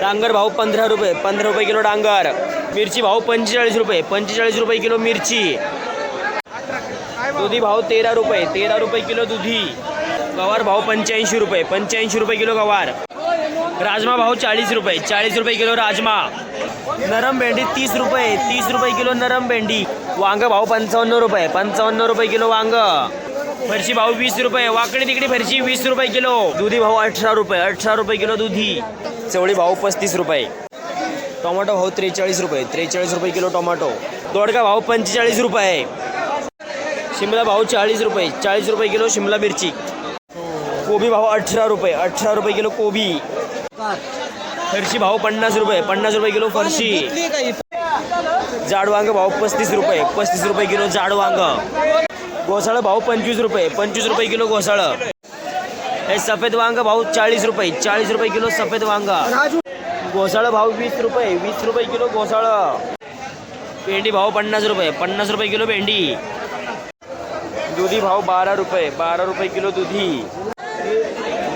डांगर भाव 15 रुपये, 15 रुपये किलो डांगर. मिरची भाव 45 रुपये, 45 रुपये किलो मिरची. दुधी भाव 13 रुपये, 13 रुपये किलो दुधी. गवार भाव 85 रुपये, 85 रुपये किलो गवार. राजमा भाव 40 रुपये, 40 रुपये किलो राजमा. नरम भेंडी 30 रुपये, 30 रुपये किलो नरम भेंडी. वांग भाव 55 रुपये, 55 रुपये किलो वांग. फरशी भाव 20 रुपये, वाकडी तिकडी फरशी 20 रुपये किलो. दुधी भाव 18 रुपये, 18 रुपये किलो दुधी. चवळी भाव 35 रुपये. टोमॅटो भाव 43 रुपये, 43 रुपये किलो टोमॅटो. दोडका भाव 45 रुपये. शिमला भाव 40 रुपये, 40 रुपये किलो शिमला मिरची. कोबी भाव 18 रुपये, 18 रुपये किलो कोबी. फरशी भाव 50 रुपये, 50 रुपये किलो फरशी. जाड वांग भाव 35 रुपये, 35 रुपये किलो जाड वांग. घोसाळ भाव 25 रुपये, 25 रुपये किलो घोसाळ. हे सफेद वांग भाव 40 रुपये, 40 रुपये किलो सफेद वांग. घोसाळ भाव 20 रुपये, 20 रुपये किलो घोसाळ. भेंडी भाव 50 रुपये, 50 रुपये किलो भेंडी. दुधी भाव 12 रुपये, 12 रुपये किलो दुधी.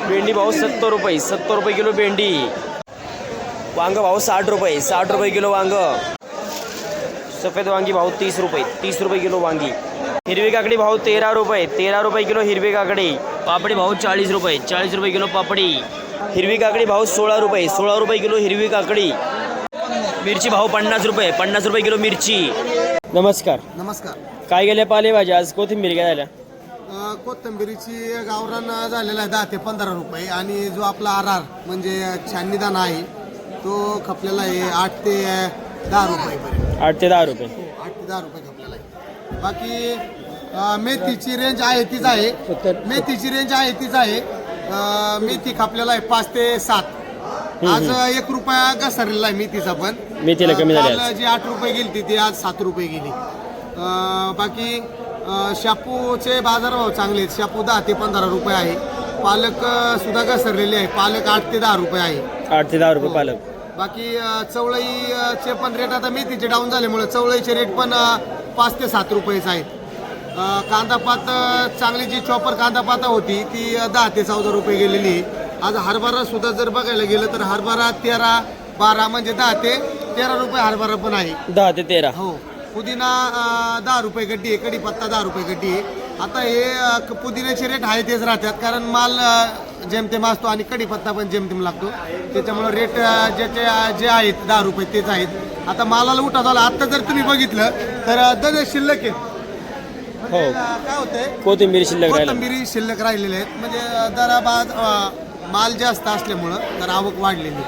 भेंडी भाव 70 रुपये, 70 रुपये किलो भेंडी. वांग भाव 60 रुपये, 60 रुपये किलो वांग. सफेद वांगी भाव 30 रुपये, 30 रुपये किलो वांगी. हिरवी काकडी भाव 13 रुपये, 13 रुपये किलो हिरवी काकडी. पापडी भाव 40 रुपये, 40 रुपये किलो पापडी. हिरवी काकडी भाव 16 रुपये, 16 रुपये किलो हिरवी काकडी. मिरची भाव 50 रुपये, 50 रुपये किलो मिरची. नमस्कार. नमस्कार. काय गेल्या पालेभाज्या आज? कोथिंबीर काय झाल्या? कोथिंबीरीची गावरान झालेला आहे 10 ते 15 रुपये आणि जो आपला आर म्हणजे छाननी दाणा आहे तो खपलेला आहे 8 ते 10 रुपये पर्यंत. 8 ते 10 रुपये. 8 ते 10 रुपये खपलेला आहे. बाकी मेथीची रेंज आहे तीच आहे. मेथीची रेंज आहे तीच आहे. मेथी खपलेला आहे 5 ते 7. आज 1 रुपया घसरलेला आहे मेथीचा पण. मेथीला कमी झाली काल जी 8 रुपये गेली ती आज 7 रुपये गेली. बाकी शापूचे बाजारभाव चांगले आहेत. शापू 10 ते 15 रुपये आहे. पालक सुद्धा घसरलेले आहे. पालक 8 ते 10 रुपये आहे. 8 ते 10 रुपये पालक. बाकी चवळीचे पण रेट आता मेथीचे डाऊन झाल्यामुळे चवळीचे रेट पण 5 ते 7 रुपयेच आहेत. कांदापात चांगली जी चॉपर कांदापात होती ती 10 ते 14 रुपये गेलेली आहे. आज हरभरा सुद्धा जर बघायला गेलं तर हरभरा 13, 12 म्हणजे 10 ते 13 रुपये हरभरा पण आहे. 10 ते 13. हो. पुदिना 10 रुपये गड्डी आहे. कढीपत्ता 10 रुपये गड्डी आहे. आता हे पुदिन्याचे रेट आहे तेच राहतात कारण माल जेमतेम असतो आणि कढीपत्ता पण जेमतेम लागतो. त्याच्यामुळे रेट जे आहेत 10 रुपये तेच आहेत. आता मालाला उठा झाला. आता जर तुम्ही बघितलं तर दर शिल्लक आहेत. हो. काय होतंय कोथिंबीर शिल्लक राहिली. कोथिंबीर शिल्लक राहिलेले आहेत म्हणजे दराबाद माल जास्त असल्यामुळं तर आवक वाढलेली.